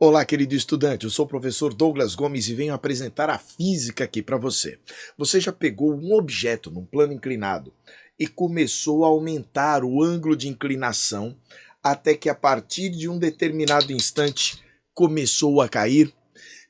Olá, querido estudante, eu sou o professor Douglas Gomes e venho apresentar a física aqui para você. Você já pegou um objeto num plano inclinado e começou a aumentar o ângulo de inclinação até que a partir de um determinado instante começou a cair?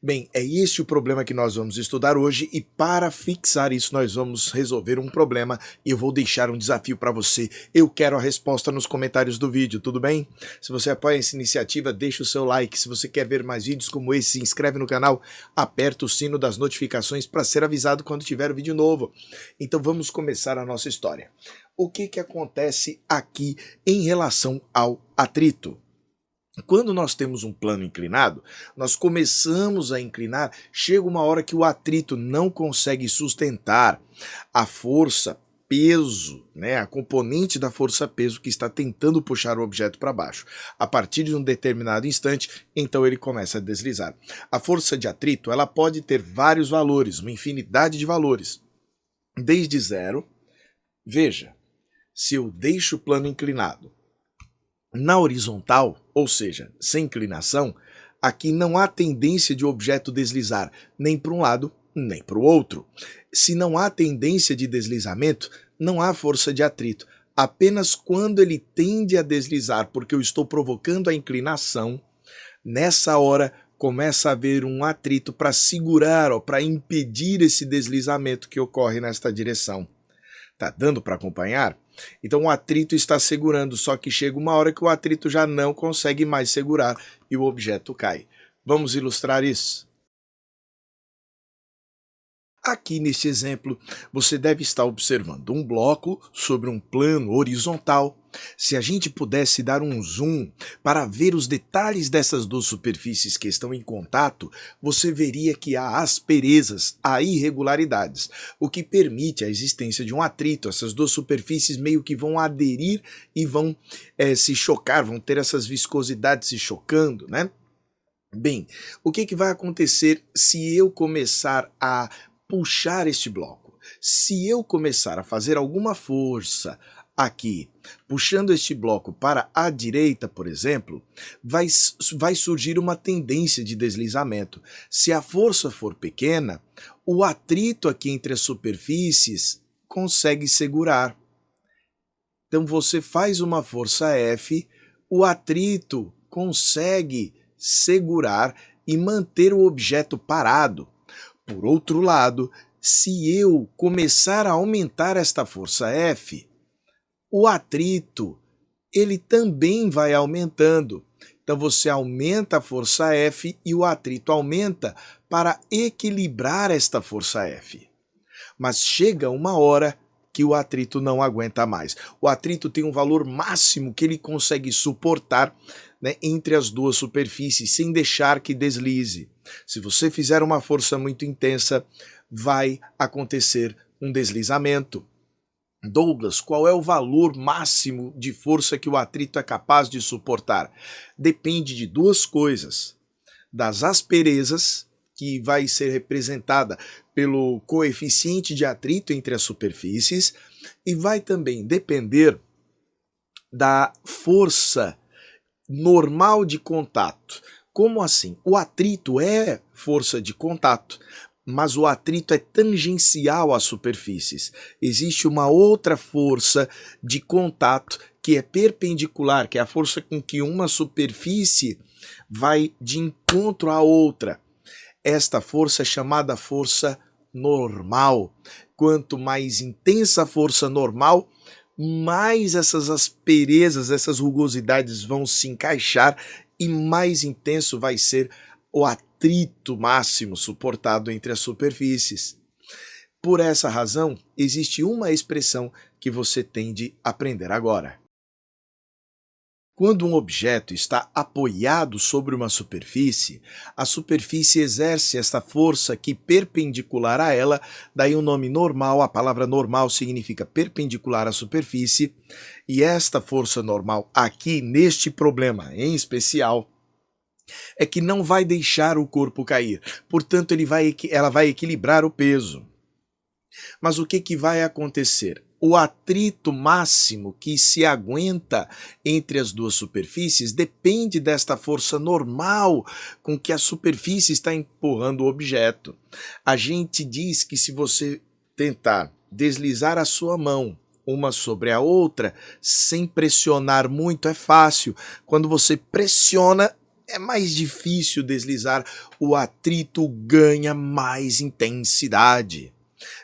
Bem, é esse o problema que nós vamos estudar hoje e para fixar isso nós vamos resolver um problema e eu vou deixar um desafio para você. Eu quero a resposta nos comentários do vídeo, tudo bem? Se você apoia essa iniciativa, deixa o seu like. Se você quer ver mais vídeos como esse, se inscreve no canal, aperta o sino das notificações para ser avisado quando tiver vídeo novo. Então vamos começar a nossa história. O que acontece aqui em relação ao atrito? Quando nós temos um plano inclinado, nós começamos a inclinar, chega uma hora que o atrito não consegue sustentar a força, peso, a componente da força-peso que está tentando puxar o objeto para baixo. A partir de um determinado instante, então ele começa a deslizar. A força de atrito ela pode ter vários valores, uma infinidade de valores. Desde zero, veja, se eu deixo o plano inclinado na horizontal, ou seja, sem inclinação, aqui não há tendência de o objeto deslizar nem para um lado, nem para o outro. Se não há tendência de deslizamento, não há força de atrito. Apenas quando ele tende a deslizar, porque eu estou provocando a inclinação, nessa hora começa a haver um atrito para segurar, para impedir esse deslizamento que ocorre nesta direção. Tá dando para acompanhar? Então o atrito está segurando, só que chega uma hora que o atrito já não consegue mais segurar e o objeto cai. Vamos ilustrar isso? Aqui neste exemplo, você deve estar observando um bloco sobre um plano horizontal. Se a gente pudesse dar um zoom para ver os detalhes dessas duas superfícies que estão em contato, você veria que há asperezas, há irregularidades, o que permite a existência de um atrito. Essas duas superfícies meio que vão aderir e vão se chocar, vão ter essas viscosidades se chocando, né? Bem, o que vai acontecer se eu começar a puxar este bloco? Se eu começar a fazer alguma força aqui, puxando este bloco para a direita, por exemplo, vai surgir uma tendência de deslizamento. Se a força for pequena, o atrito aqui entre as superfícies consegue segurar. Então você faz uma força F, o atrito consegue segurar e manter o objeto parado. Por outro lado, se eu começar a aumentar esta força F, o atrito ele também vai aumentando. Então você aumenta a força F e o atrito aumenta para equilibrar esta força F. Mas chega uma hora que o atrito não aguenta mais. O atrito tem um valor máximo que ele consegue suportar, entre as duas superfícies, sem deixar que deslize. Se você fizer uma força muito intensa, vai acontecer um deslizamento. Douglas, qual é o valor máximo de força que o atrito é capaz de suportar? Depende de duas coisas: das asperezas, que vai ser representada pelo coeficiente de atrito entre as superfícies, e vai também depender da força normal de contato. Como assim? O atrito é força de contato, mas o atrito é tangencial às superfícies. Existe uma outra força de contato que é perpendicular, que é a força com que uma superfície vai de encontro à outra. Esta força é chamada força normal. Quanto mais intensa a força normal, mais essas asperezas, essas rugosidades vão se encaixar e mais intenso vai ser o atrito máximo suportado entre as superfícies. Por essa razão, existe uma expressão que você tem de aprender agora. Quando um objeto está apoiado sobre uma superfície, a superfície exerce esta força que perpendicular a ela, daí o nome normal, a palavra normal significa perpendicular à superfície, e esta força normal aqui, neste problema em especial, é que não vai deixar o corpo cair, portanto ela vai equilibrar o peso. Mas o que vai acontecer? o atrito máximo que se aguenta entre as duas superfícies depende desta força normal com que a superfície está empurrando o objeto. A gente diz que se você tentar deslizar a sua mão uma sobre a outra, sem pressionar muito, é fácil. Quando você pressiona, é mais difícil deslizar, o atrito ganha mais intensidade.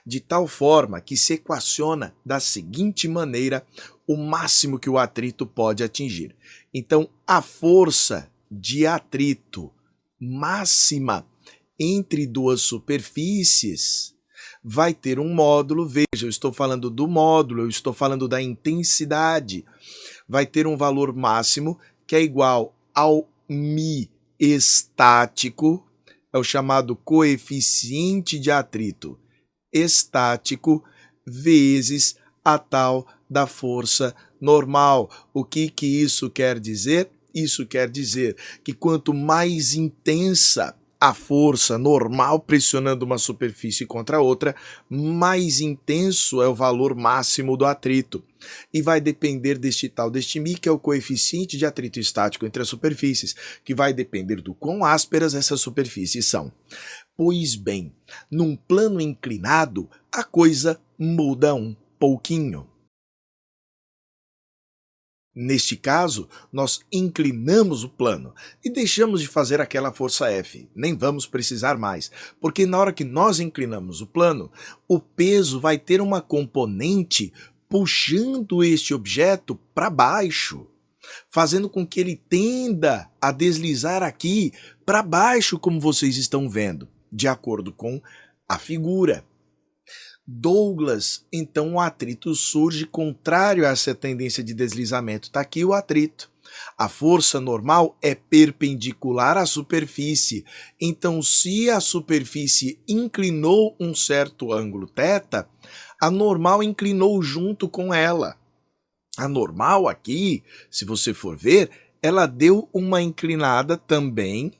De tal forma que se equaciona da seguinte maneira o máximo que o atrito pode atingir. Então, a força de atrito máxima entre duas superfícies vai ter um módulo, veja, eu estou falando do módulo, eu estou falando da intensidade, vai ter um valor máximo que é igual ao μ estático, é o chamado coeficiente de atrito estático, vezes a tal da força normal. O que isso quer dizer? Isso quer dizer que quanto mais intensa a força normal pressionando uma superfície contra a outra, mais intenso é o valor máximo do atrito. E vai depender deste μ, que é o coeficiente de atrito estático entre as superfícies, que vai depender do quão ásperas essas superfícies são. Pois bem, num plano inclinado, a coisa muda um pouquinho. Neste caso, nós inclinamos o plano e deixamos de fazer aquela força F. Nem vamos precisar mais, porque na hora que nós inclinamos o plano, o peso vai ter uma componente puxando este objeto para baixo, fazendo com que ele tenda a deslizar aqui para baixo, como vocês estão vendo, de acordo com a figura. Douglas, então o atrito surge contrário a essa tendência de deslizamento. Está aqui o atrito. A força normal é perpendicular à superfície. Então, se a superfície inclinou um certo ângulo θ, a normal inclinou junto com ela. A normal aqui, se você for ver, ela deu uma inclinada também.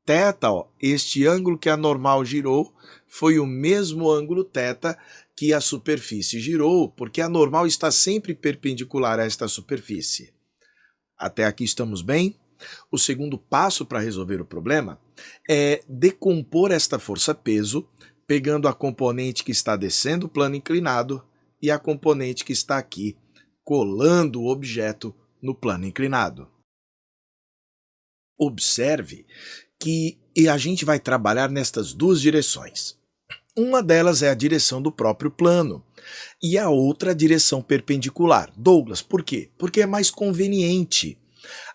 θ, ó, este ângulo que a normal girou, foi o mesmo ângulo θ que a superfície girou, porque a normal está sempre perpendicular a esta superfície. Até aqui estamos bem? O segundo passo para resolver o problema é decompor esta força-peso, pegando a componente que está descendo o plano inclinado e a componente que está aqui, colando o objeto no plano inclinado. Observe que a gente vai trabalhar nestas duas direções. Uma delas é a direção do próprio plano e a outra a direção perpendicular. Douglas, por quê? Porque é mais conveniente.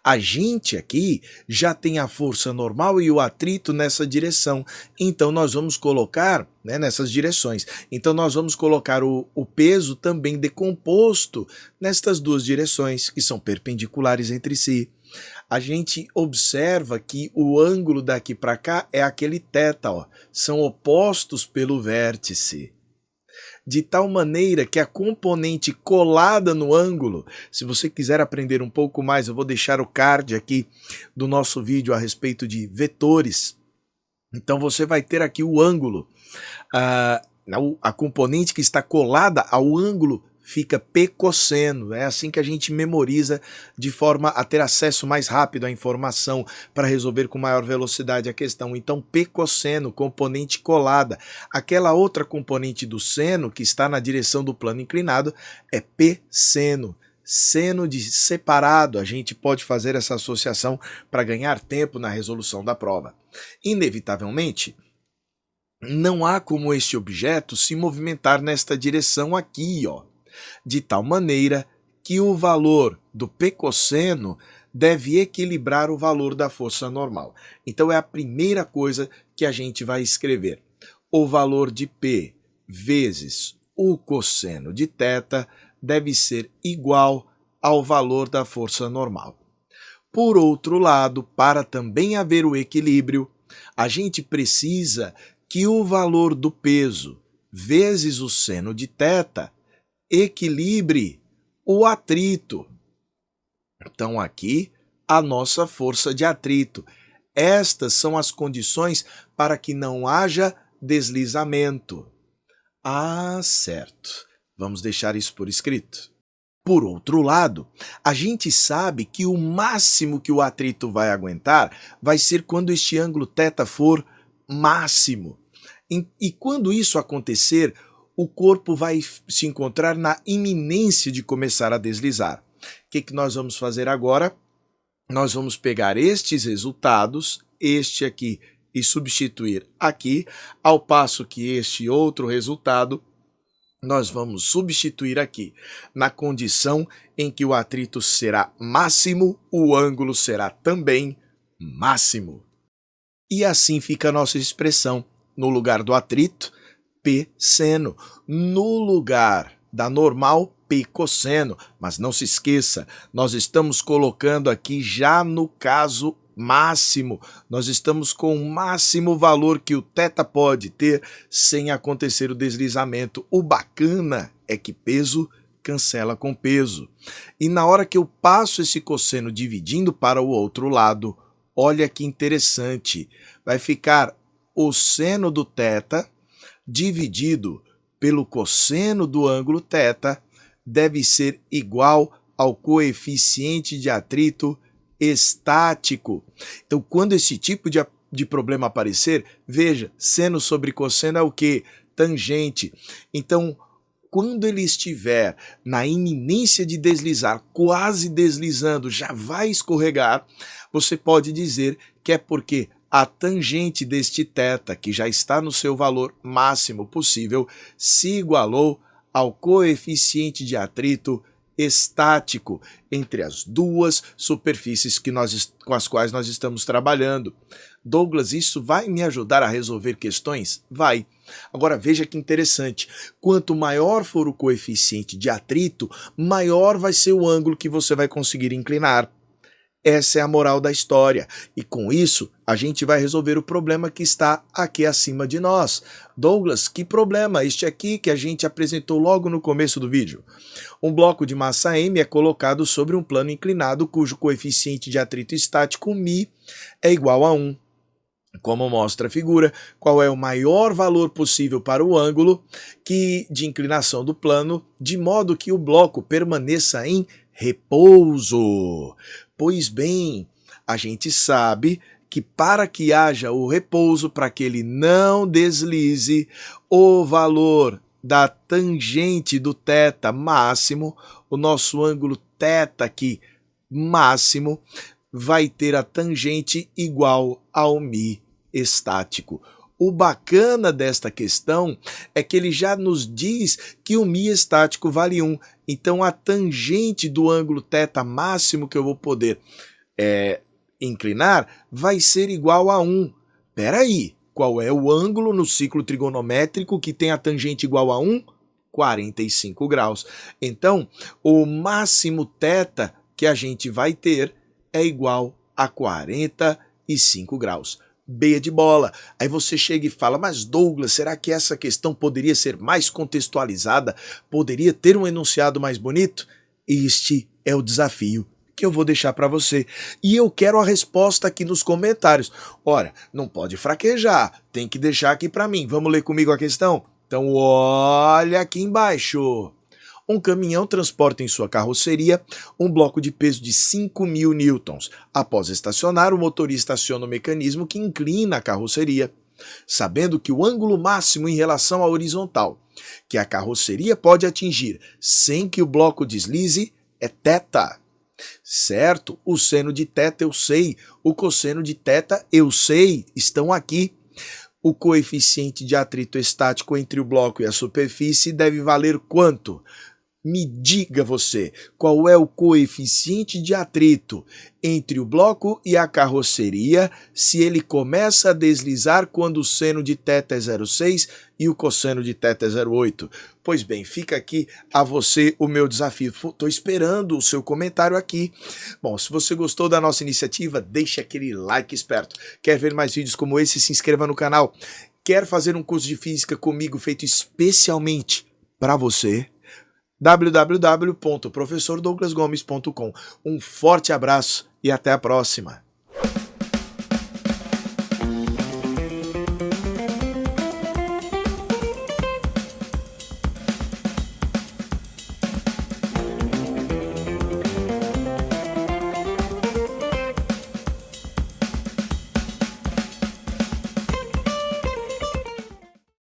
A gente aqui já tem a força normal e o atrito nessa direção, então nós vamos colocar, nessas direções, então nós vamos colocar o peso também decomposto nestas duas direções, que são perpendiculares entre si. A gente observa que o ângulo daqui para cá é aquele θ, ó, são opostos pelo vértice. De tal maneira que a componente colada no ângulo, se você quiser aprender um pouco mais, eu vou deixar o card aqui do nosso vídeo a respeito de vetores. Então você vai ter aqui o ângulo, a componente que está colada ao ângulo fica P cosseno. É assim que a gente memoriza de forma a ter acesso mais rápido à informação para resolver com maior velocidade a questão. Então, P cosseno, componente colada. Aquela outra componente do seno, que está na direção do plano inclinado, é P seno. Seno de separado, a gente pode fazer essa associação para ganhar tempo na resolução da prova. Inevitavelmente, não há como este objeto se movimentar nesta direção aqui, ó, de tal maneira que o valor do P cosseno deve equilibrar o valor da força normal. Então é a primeira coisa que a gente vai escrever. O valor de P vezes o cosseno de θ deve ser igual ao valor da força normal. Por outro lado, para também haver o equilíbrio, a gente precisa que o valor do peso vezes o seno de θ equilibre o atrito. Então aqui a nossa força de atrito. Estas são as condições para que não haja deslizamento. Ah, certo. Vamos deixar isso por escrito. Por outro lado, a gente sabe que o máximo que o atrito vai aguentar vai ser quando este ângulo θ for máximo. E quando isso acontecer, o corpo vai se encontrar na iminência de começar a deslizar. O que nós vamos fazer agora? Nós vamos pegar estes resultados, este aqui, e substituir aqui, ao passo que este outro resultado nós vamos substituir aqui, na condição em que o atrito será máximo, o ângulo será também máximo. E assim fica a nossa expressão. No lugar do atrito, P seno. No lugar da normal, P cosseno. Mas não se esqueça, nós estamos colocando aqui já no caso máximo. Nós estamos com o máximo valor que o θ pode ter sem acontecer o deslizamento. O bacana é que peso cancela com peso. E na hora que eu passo esse cosseno dividindo para o outro lado, olha que interessante, vai ficar o seno do θ dividido pelo cosseno do ângulo θ deve ser igual ao coeficiente de atrito estático. Então, quando esse tipo de problema aparecer, veja, seno sobre cosseno é o quê? Tangente. Então, quando ele estiver na iminência de deslizar, quase deslizando, já vai escorregar, você pode dizer que é porque a tangente deste θ, que já está no seu valor máximo possível, se igualou ao coeficiente de atrito estático entre as duas superfícies com as quais nós estamos trabalhando. Douglas, isso vai me ajudar a resolver questões? Vai. Agora veja que interessante, quanto maior for o coeficiente de atrito, maior vai ser o ângulo que você vai conseguir inclinar. Essa é a moral da história, e com isso a gente vai resolver o problema que está aqui acima de nós. Douglas, que problema? Este aqui que a gente apresentou logo no começo do vídeo. Um bloco de massa M é colocado sobre um plano inclinado cujo coeficiente de atrito estático μ é igual a 1. Como mostra a figura, qual é o maior valor possível para o ângulo de inclinação do plano, de modo que o bloco permaneça em repouso. Pois bem, a gente sabe que para que haja o repouso, para que ele não deslize, o valor da tangente do θ máximo, o nosso ângulo θ aqui máximo, vai ter a tangente igual ao μ estático. O bacana desta questão é que ele já nos diz que o μ estático vale 1. Então a tangente do ângulo θ máximo que eu vou poder inclinar vai ser igual a 1. Peraí, qual é o ângulo no ciclo trigonométrico que tem a tangente igual a 1? 45 graus. Então, o máximo θ que a gente vai ter é igual a 45 graus. B de bola. Aí você chega e fala, mas Douglas, será que essa questão poderia ser mais contextualizada? Poderia ter um enunciado mais bonito? Este é o desafio que eu vou deixar para você. E eu quero a resposta aqui nos comentários. Ora, não pode fraquejar, tem que deixar aqui para mim. Vamos ler comigo a questão? Então olha aqui embaixo. Um caminhão transporta em sua carroceria um bloco de peso de 5.000 newtons. Após estacionar, o motorista aciona o mecanismo que inclina a carroceria. Sabendo que o ângulo máximo em relação à horizontal que a carroceria pode atingir sem que o bloco deslize é θ. Certo? O seno de θ eu sei, o cosseno de θ eu sei, estão aqui. O coeficiente de atrito estático entre o bloco e a superfície deve valer quanto? Me diga você, qual é o coeficiente de atrito entre o bloco e a carroceria se ele começa a deslizar quando o seno de θ é 0,6 e o cosseno de θ é 0,8? Pois bem, fica aqui a você o meu desafio. Estou esperando o seu comentário aqui. Bom, se você gostou da nossa iniciativa, deixe aquele like esperto. Quer ver mais vídeos como esse? Se inscreva no canal. Quer fazer um curso de física comigo feito especialmente para você? www.professordouglasgomes.com. Um forte abraço e até a próxima!